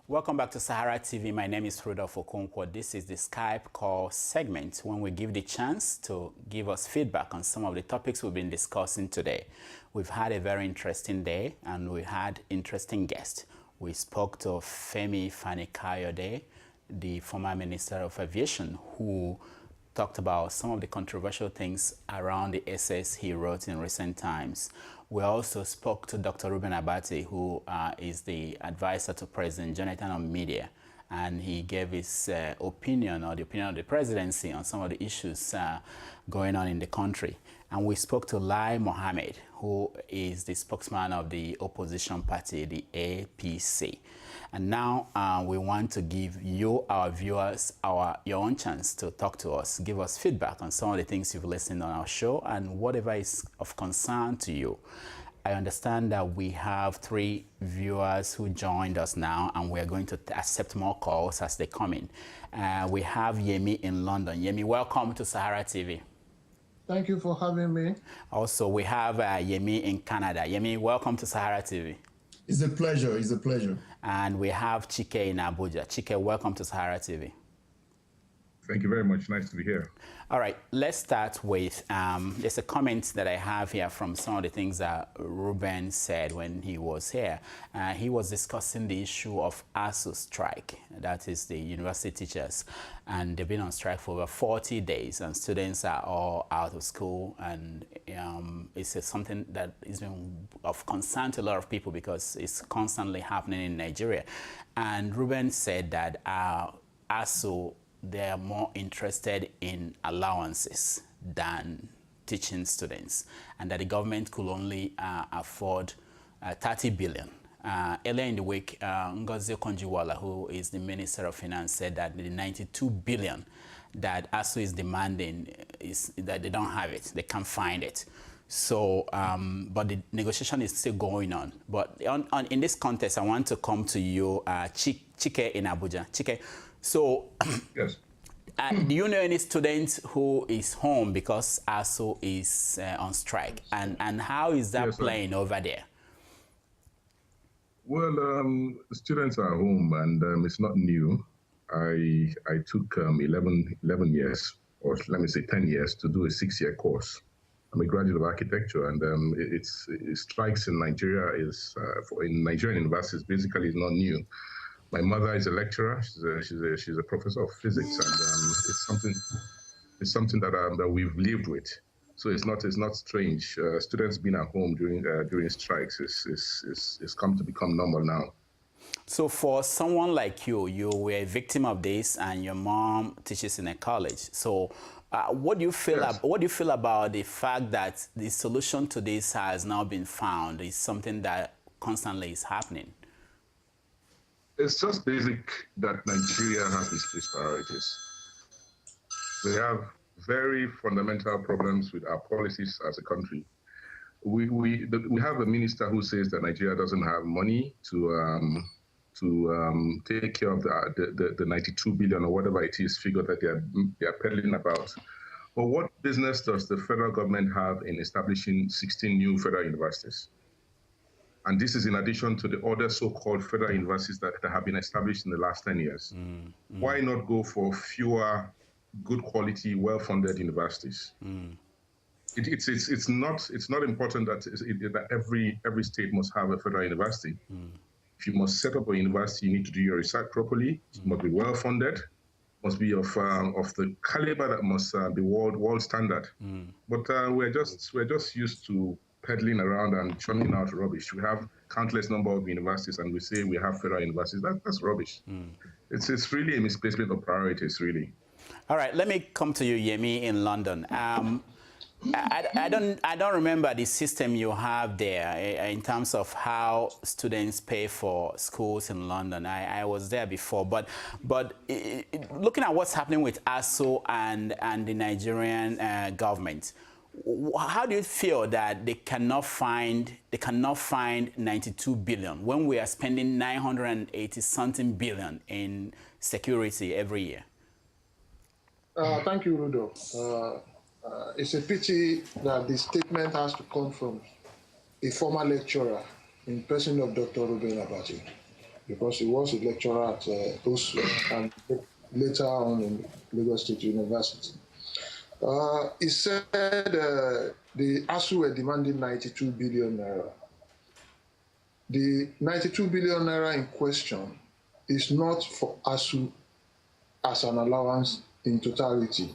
Welcome back to Sahara TV. My name is Rudolf Okonkwo. This is the Skype call segment when we give the chance to give us feedback on some of the topics we've been discussing today. We've had a very interesting day and we had interesting guests. We spoke to Femi Fani-Kayode, the former Minister of Aviation, who talked about some of the controversial things around the essays he wrote in recent times. We also spoke to Dr. Reuben Abati, who is the advisor to President Jonathan on media, and he gave his opinion, or the opinion of the presidency, on some of the issues going on in the country. And we spoke to Lai Mohammed, who is the spokesman of the opposition party, the APC. And now we want to give you, our viewers, your own chance to talk to us, give us feedback on some of the things you've listened on our show and whatever is of concern to you. I understand that we have 3 viewers who joined us now, and we're going to accept more calls as they come in. We have Yemi in London. Yemi, welcome to Sahara TV. Thank you for having me. Also, we have Yemi in Canada. Yemi, welcome to Sahara TV. It's a pleasure. It's a pleasure. And we have Chike in Abuja. Chike, welcome to Sahara TV. Thank you very much. Nice to be here. All right, let's start with, there's a comment that I have here from some of the things that Reuben said when he was here. He was discussing the issue of ASU strike, that is the university teachers, and they've been on strike for over 40 days, and students are all out of school, and it's something that is been of concern to a lot of people because it's constantly happening in Nigeria. And Reuben said that ASU, they are more interested in allowances than teaching students, and that the government could only afford 30 billion. Earlier in the week, Ngozi Okonjo-Iweala, who is the Minister of Finance, said that the 92 billion that ASU is demanding is that they don't have it, they can't find it. So, but the negotiation is still going on. But in this context, I want to come to you, Chike in Abuja. Chike, so, yes. Do you know any student who is home because ASU is on strike? And how is that playing over there? Well, students are home, and it's not new. I took 11 years, or let me say 10 years, to do a 6-year course. I'm a graduate of architecture, and it strikes in Nigeria in Nigerian universities basically is not new. My mother is a lecturer. She's a professor of physics, and it's something that we've lived with. So it's not strange. Students being at home during strikes is come to become normal now. So for someone like you were a victim of this, and your mom teaches in a college. So what do you feel? Yes. What do you feel about the fact that the solution to this has now been found? Is something that constantly is happening? It's just basic that Nigeria has its priorities. We have very fundamental problems with our policies as a country. We have a minister who says that Nigeria doesn't have money to take care of the 92 billion or whatever it is figure that they are peddling about. But what business does the federal government have in establishing 16 new federal universities? And this is in addition to the other so-called federal universities that have been established in the last 10 years. Why not go for fewer good quality, well-funded universities? It's not important that every state must have a federal university. If you must set up a university, you need to do your research properly. It must be well-funded. Must be of the caliber that must be world standard. But we're just used to peddling around and churning out rubbish. We have countless number of universities, and we say we have federal universities. That's rubbish. It's really a misplacement of priorities, really. All right, let me come to you, Yemi, in London. I don't remember the system you have there in terms of how students pay for schools in London. I was there before, but looking at what's happening with ASU and the Nigerian government, how do you feel that they cannot find 92 billion when we are spending 980 something billion in security every year? Thank you, Rudolf. It's a pity that the statement has to come from a former lecturer in person of Dr. Reuben Abati. because he was a lecturer at OSU and later on in Lagos State University. He said the ASU were demanding 92 billion naira. The 92 billion naira in question is not for ASU as an allowance in totality.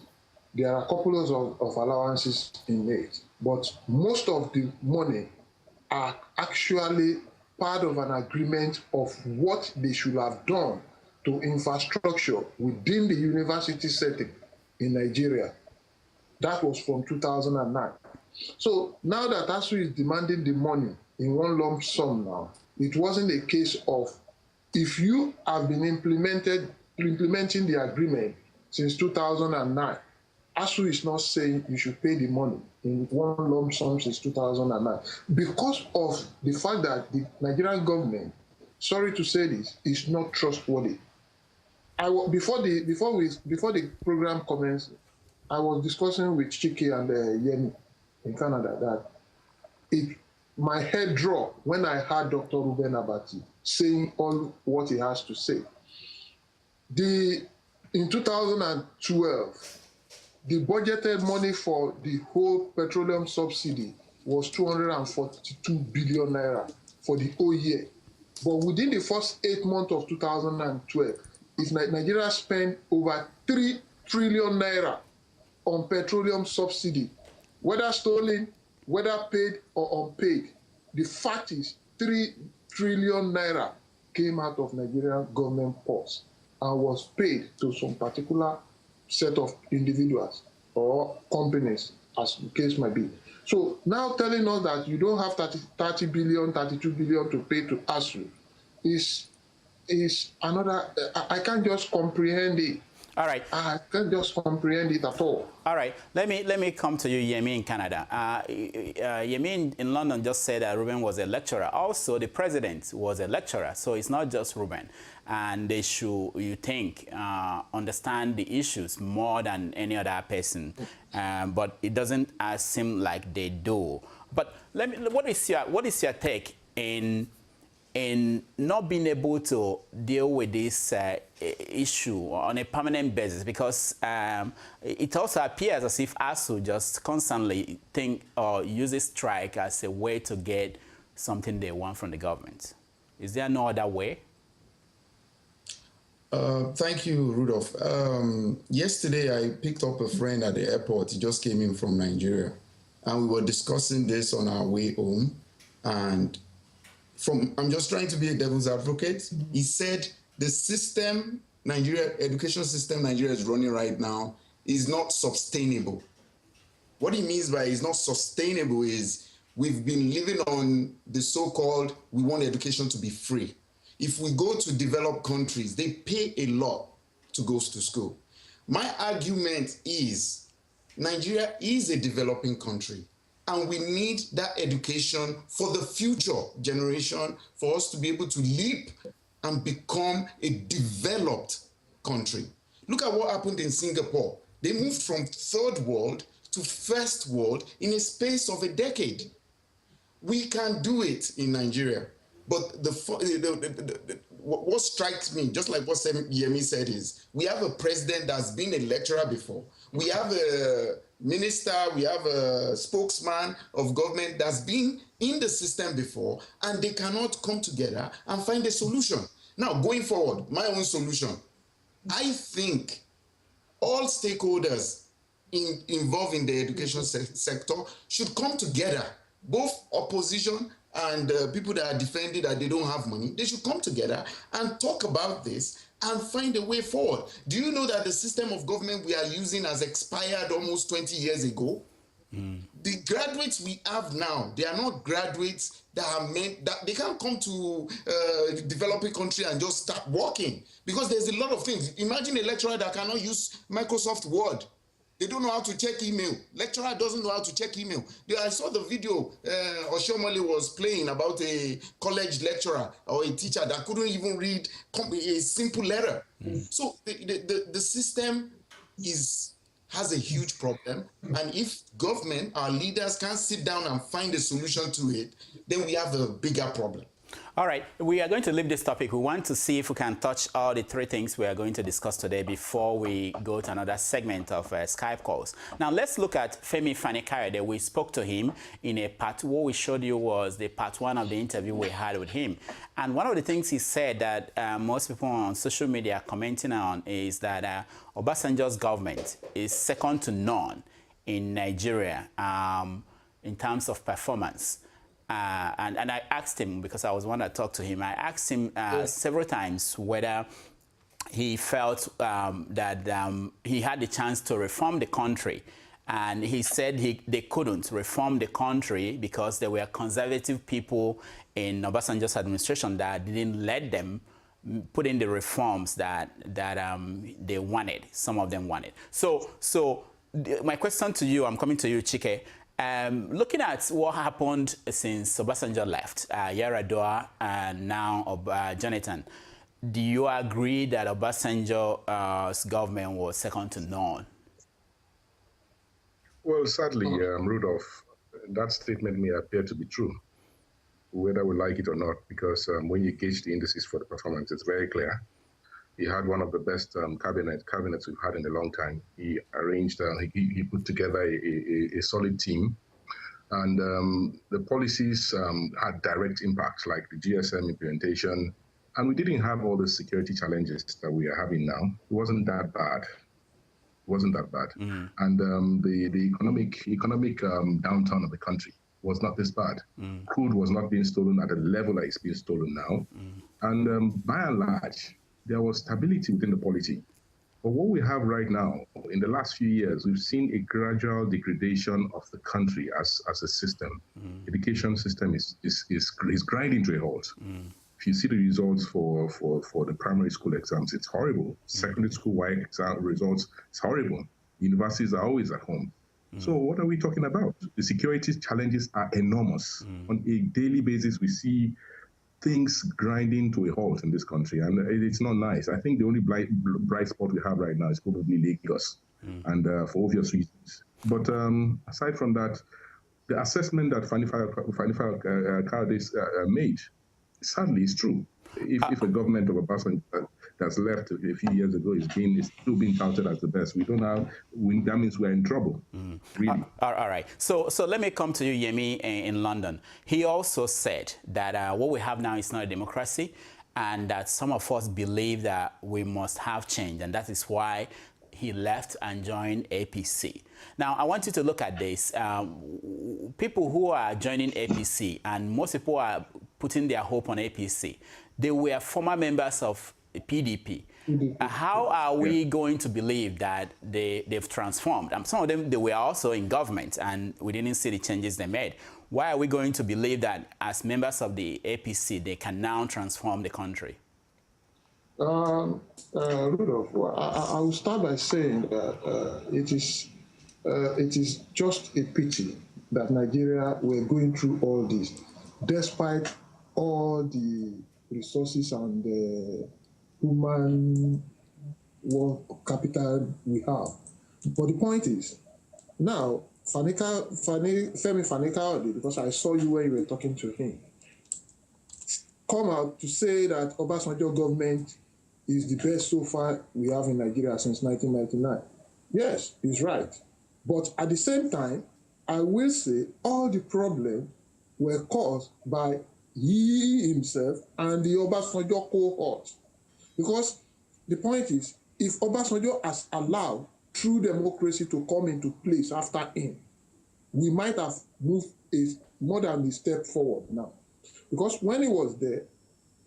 There are a couple of allowances in it, but most of the money are actually part of an agreement of what they should have done to infrastructure within the university setting in Nigeria. That was from 2009. So now that ASU is demanding the money in one lump sum now, it wasn't a case of if you have been implementing the agreement since 2009, ASU is not saying you should pay the money in one lump sum since 2009 because of the fact that the Nigerian government, sorry to say this, is not trustworthy. Before the program commenced, I was discussing with Chike and Yemi in Canada that my head dropped when I heard Dr. Reuben Abati saying all what he has to say. In 2012, the budgeted money for the whole petroleum subsidy was 242 billion naira for the whole year. But within the first 8 months of 2012, if Nigeria spent over 3 trillion naira on petroleum subsidy, whether stolen, whether paid or unpaid, the fact is 3 trillion naira came out of Nigerian government purse and was paid to some particular set of individuals or companies, as the case might be. So now telling us that you don't have 30 billion, 32 billion to pay to ASU is another, I can't just comprehend it. All right. I can't just comprehend it at all. All right. Let me come to you, Yemi, in Canada. Yemi in London just said that Reuben was a lecturer. Also, the president was a lecturer, so it's not just Reuben. And they should, you think, understand the issues more than any other person. But it doesn't seem like they do. But what is your take in not being able to deal with this issue on a permanent basis, because it also appears as if ASU just constantly think or uses strike as a way to get something they want from the government. Is there no other way? Thank you, Rudolf. Yesterday, I picked up a friend at the airport. He just came in from Nigeria, and we were discussing this on our way home. And I'm just trying to be a devil's advocate. He said the system, education system Nigeria is running right now is not sustainable. What he means by it's not sustainable is we've been living on the so-called, we want education to be free. If we go to developed countries, they pay a lot to go to school. My argument is Nigeria is a developing country, and we need that education for the future generation for us to be able to leap and become a developed country. Look at what happened in Singapore. They moved from third world to first world in a space of a decade. We can do it in Nigeria. But what strikes me, just like what Yemi said, is we have a president that's been a lecturer before. We have a minister, we have a spokesman of government that's been in the system before, and they cannot come together and find a solution. Now, going forward, my own solution, I think all stakeholders involved in the education sector should come together, both opposition and people that are defending that they don't have money. They should come together and talk about this and find a way forward. Do you know that the system of government we are using has expired almost 20 years ago? The graduates we have now, they are not graduates that are meant that they can't come to developing country and just start working, because there's a lot of things. Imagine a lecturer that cannot use Microsoft Word. They don't know how to check email. Lecturer doesn't know how to check email. I saw the video Oshomole was playing about a college lecturer or a teacher that couldn't even read a simple letter. So the system has a huge problem. And if government, our leaders can't sit down and find a solution to it, then we have a bigger problem. All right, we are going to leave this topic. We want to see if we can touch all the three things we are going to discuss today before we go to another segment of Skype calls. Now, let's look at Femi Fani-Kayode. We spoke to him in a part. What we showed you was the part one of the interview we had with him. And one of the things he said that most people on social media are commenting on is that Obasanjo's government is second to none in Nigeria in terms of performance. And I asked him, because I was one that talked to him, I asked him several times whether he felt that he had the chance to reform the country. And he said they couldn't reform the country because there were conservative people in Obasanjo's administration that didn't let them put in the reforms that they wanted, some of them wanted. So my question to you, I'm coming to you, Chike. Looking at what happened since Obasanjo left, Yar'Adua and now Jonathan, do you agree that Obasanjo's government was second to none? Well, sadly, Rudolf, that statement may appear to be true, whether we like it or not, because when you gauge the indices for the performance, it's very clear. He had one of the best cabinets we've had in a long time. He arranged, he put together a solid team, and the policies had direct impacts like the GSM implementation, and we didn't have all the security challenges that we are having now. It wasn't that bad. And the economic downturn of the country was not this bad. Crude was not being stolen at the level that it's being stolen now, and by and large, there was stability within the polity. But what we have right now, in the last few years, we've seen a gradual degradation of the country as a system. Education system is grinding to a halt. If you see the results for the primary school exams, it's horrible. Secondary school-wide exam results, it's horrible. Universities are always at home. So what are we talking about? The security challenges are enormous. On a daily basis, we see things grinding to a halt in this country, and it's not nice. I think the only bright spot we have right now is probably Lagos, and for obvious reasons. But aside from that, the assessment that Fani Kayode made, sadly, is true. If a government of a person that's left a few years ago is still being touted as the best, that means we're in trouble, really. All right. So let me come to you, Yemi, in London. He also said that what we have now is not a democracy, and that some of us believe that we must have change, and that is why he left and joined APC. Now, I want you to look at this. People who are joining APC, and most people are putting their hope on APC, they were former members of PDP. How are we going to believe that they've transformed? Some of them, they were also in government, and we didn't see the changes they made. Why are we going to believe that as members of the APC, they can now transform the country? Rudolf, I will start by saying that it is just a pity that Nigeria were going through all this, despite all the resources and the human work capital we have. But the point is, now, Femi Fani-Kayode, because I saw you when you were talking to him, come out to say that Obasanjo government is the best so far we have in Nigeria since 1999. Yes, he's right. But at the same time, I will say all the problems were caused by he himself and the Obasanjo cohort. Because the point is, if Obasanjo has allowed true democracy to come into place after him, we might have moved more than a step forward now. Because when he was there,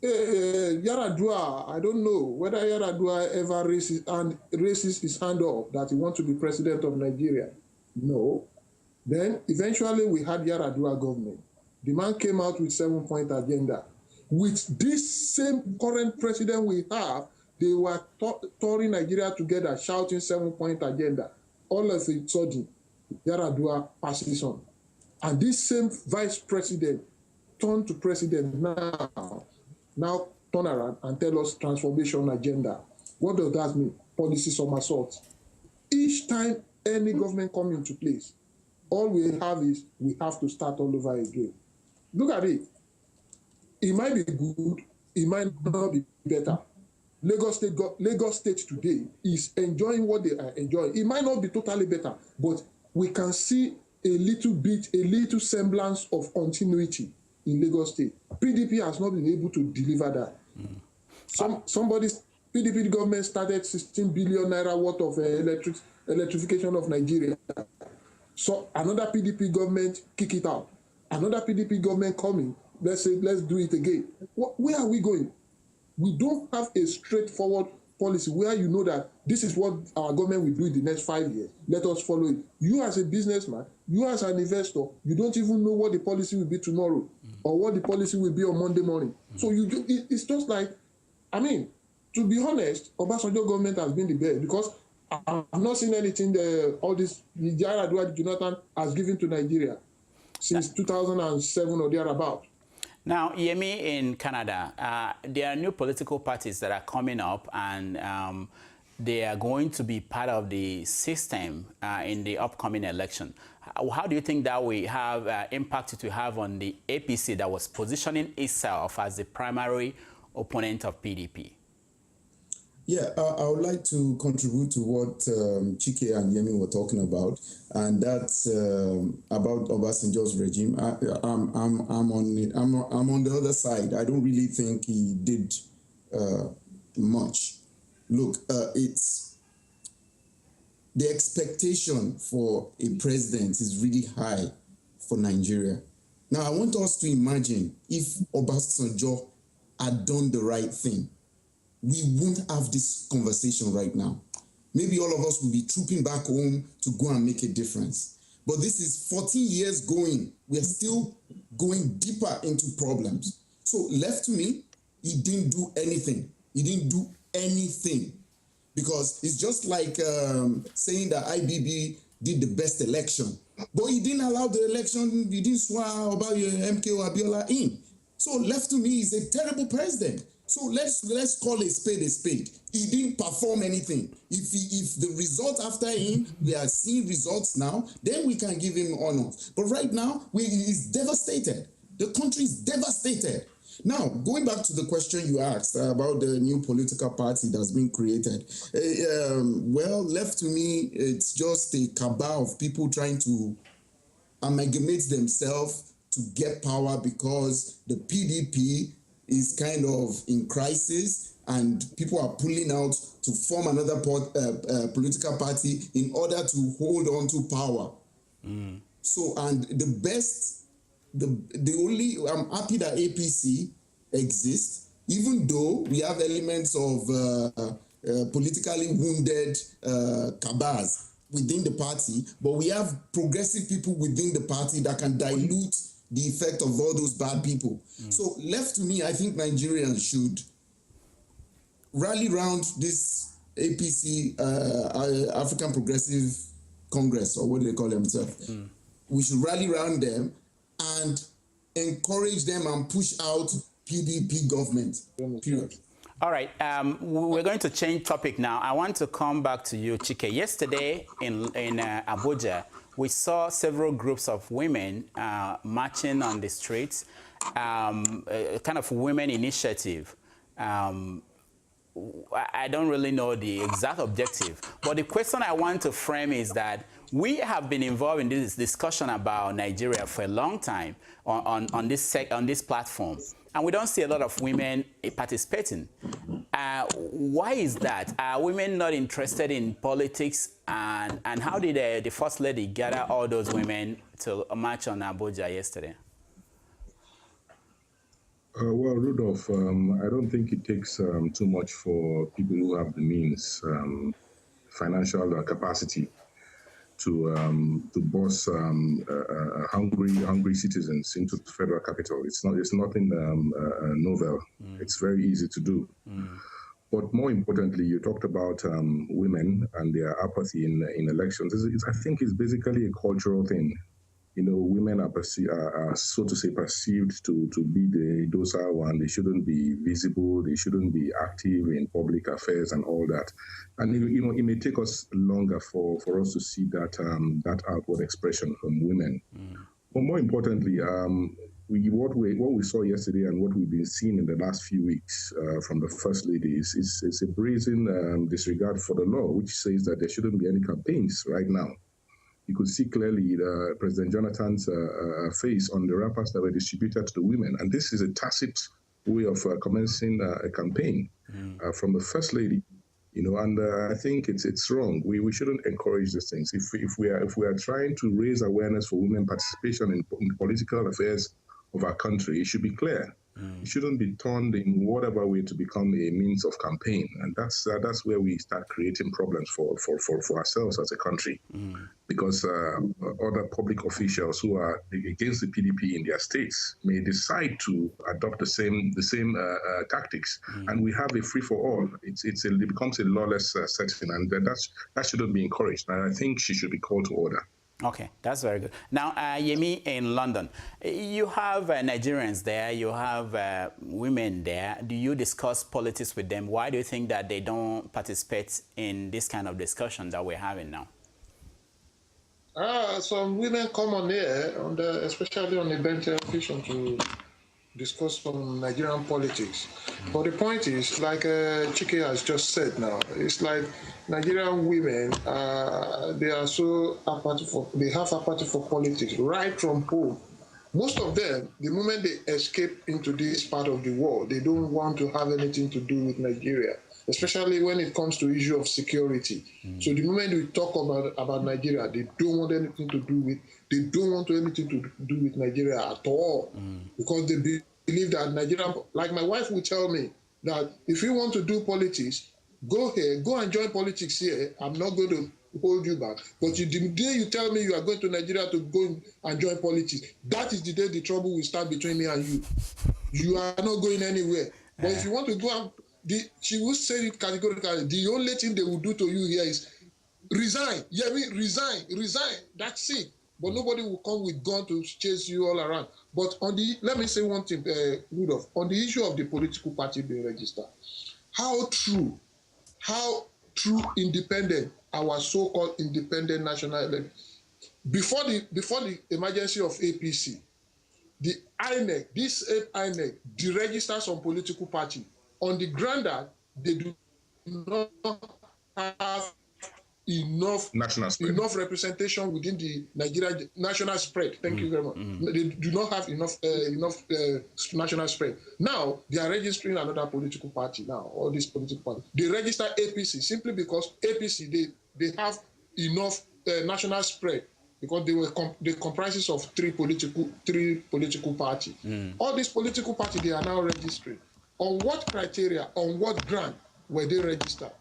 Yar'Adua, I don't know whether Yar'Adua ever raises his hand up that he wants to be president of Nigeria. No. Then eventually we had Yar'Adua government. The man came out with 7-point agenda. With this same current president we have, they were touring Nigeria together, shouting 7-point agenda. All of a sudden, Yar'Adua passes on. And this same vice president turned to president now turn around and tell us transformation agenda. What does that mean? Policy somersault. Each time any government comes into place, all we have is we have to start all over again. Look at it. it might be good, it might not be better. Lagos State today is enjoying what they are enjoying. It might not be totally better, but we can see a little semblance of continuity in Lagos State. PDP has not been able to deliver that. PDP government started 16 billion naira worth of electrification of Nigeria. So another PDP government kick it out. Another PDP government coming. Let's do it again. Where are we going? We don't have a straightforward policy where you know that this is what our government will do in the next 5 years. Let us follow it. You as a businessman, you as an investor, you don't even know what the policy will be tomorrow or what the policy will be on Monday morning. So it's just like, I mean, to be honest, Obasanjo government has been the best because I've not seen anything all this Nigerian Jonathan has given to Nigeria since 2007 or thereabout. Now, Yemi, in Canada, there are new political parties that are coming up, and they are going to be part of the system in the upcoming election. How do you think that will have impact it will have on the APC that was positioning itself as the primary opponent of PDP? Yeah, I would like to contribute to what Chike and Yemi were talking about, and that's about Obasanjo's regime. I'm on the other side. I don't really think he did much. Look, it's the expectation for a president is really high for Nigeria. Now, I want us to imagine if Obasanjo had done the right thing. We won't have this conversation right now. Maybe all of us will be trooping back home to go and make a difference. But this is 14 years going. We are still going deeper into problems. So left to me, he didn't do anything. He didn't do anything. Because it's just like saying that IBB did the best election. But he didn't allow the election, he didn't swear about MKO Abiola in. So left to me, he's a terrible president. So let's call a spade a spade. He didn't perform anything. If the result after him, we are seeing results now, then we can give him honors. But right now, he's devastated. The country is devastated. Now, going back to the question you asked about the new political party that's been created, well, left to me, it's just a cabal of people trying to amalgamate themselves to get power because the PDP is kind of in crisis and people are pulling out to form another political party in order to hold on to power. So, and I'm happy that APC exists, even though we have elements of politically wounded cabals within the party, but we have progressive people within the party that can dilute the effect of all those bad people. So left to me, I think Nigerians should rally around this APC, African Progressive Congress, or what do they call themselves? We should rally around them and encourage them and push out PDP government, period. All right, we're going to change topic now. I want to come back to you, Chike. Yesterday in Abuja, we saw several groups of women marching on the streets, a kind of women initiative. I don't really know the exact objective, but the question I want to frame is that we have been involved in this discussion about Nigeria for a long time on this platform, and we don't see a lot of women participating. Why is that? Are women not interested in politics? And how did the First Lady gather all those women to march on Abuja yesterday? Well, Rudolf, I don't think it takes too much for people who have the means, financial capacity, to boss hungry citizens into the federal capital. It's nothing novel. It's very easy to do. But more importantly, you talked about women and their apathy in elections. I think it's basically a cultural thing. You know, women are so to say perceived to be the docile one. They shouldn't be visible. They shouldn't be active in public affairs and all that. And it may take us longer for us to see that outward expression from women. But more importantly, what we saw yesterday and what we've been seeing in the last few weeks from the First Lady is a brazen disregard for the law, which says that there shouldn't be any campaigns right now. You could see clearly President Jonathan's face on the wrappers that were distributed to the women. And this is a tacit way of commencing a campaign from the First Lady. And I think it's wrong. We shouldn't encourage these things. If we are trying to raise awareness for women participation in political affairs of our country, it should be clear. It shouldn't be turned in whatever way to become a means of campaign, and that's where we start creating problems for ourselves as a country, because other public officials who are against the PDP in their states may decide to adopt the same tactics, and we have a free for all. It becomes a lawless setting, and that shouldn't be encouraged. And I think she should be called to order. Okay, that's very good. Now, Yemi, in London, you have Nigerians there, you have women there. Do you discuss politics with them? Why do you think that they don't participate in this kind of discussion that we're having now? Some women come on here, especially on the bench television, to discuss some Nigerian politics. But the point is, like Chike has just said now, it's like Nigerian women, they are so they have apathy for politics right from home. Most of them, the moment they escape into this part of the world, they don't want to have anything to do with Nigeria, especially when it comes to issue of security. So the moment we talk about Nigeria, they don't want anything to do with, anything to do with Nigeria at all, because they believe that Nigerian, like my wife would tell me, that if you want to do politics, go here, go and join politics here. I'm not going to hold you back. But the day you tell me you are going to Nigeria to go and join politics, that is the day the trouble will start between me and you. You are not going anywhere. But if you want to go and, she will say it categorically, the only thing they will do to you here is resign. Yeah, resign. That's it. But nobody will come with gun to chase you all around. But let me say one thing, Rudolf, on the issue of the political party being registered, how true independent our so-called independent national election. Before the emergency of APC, the INEC, this INEC, deregistered some political party on the ground that they do not have enough representation within the Nigeria national spread. Thank you very much. They do not have enough national spread. Now they are registering another political party. Now all these political parties, they register APC simply because APC they have enough national spread, because they comprises of three political parties. All these political parties, they are now registering. On what criteria? On what ground were they registered?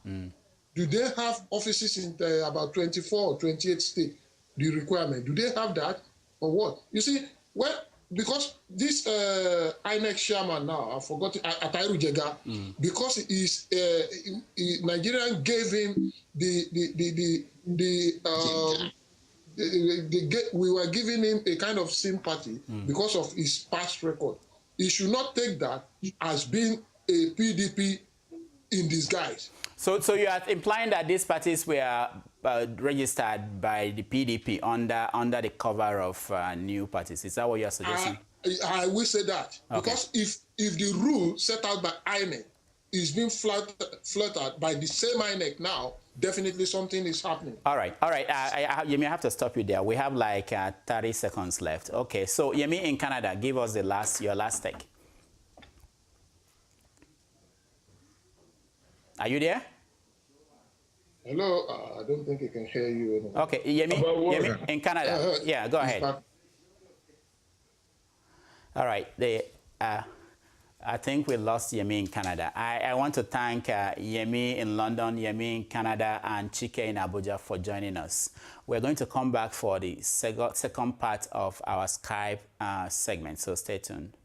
Do they have offices in about 24 or 28 states, the requirement? Do they have that or what? You see, because this INEC chairman now, I've forgotten, Atairu Jega, because Nigerian gave him we were giving him a kind of sympathy because of his past record. He should not take that as being a PDP in disguise. So you are implying that these parties were registered by the PDP under the cover of new parties. Is that what you are suggesting? I will say that. Okay. Because if the rule set out by INEC is being flirted by the same INEC now, definitely something is happening. All right. Yemi, I have to stop you there. We have like 30 seconds left. Okay, so Yemi in Canada, give us your last take. Are you there? Hello, I don't think I can hear you anymore. Okay, Yemi in Canada. Yeah, go ahead. All right, I think we lost Yemi in Canada. I want to thank Yemi in London, Yemi in Canada, and Chike in Abuja for joining us. We're going to come back for the second part of our Skype segment, so stay tuned.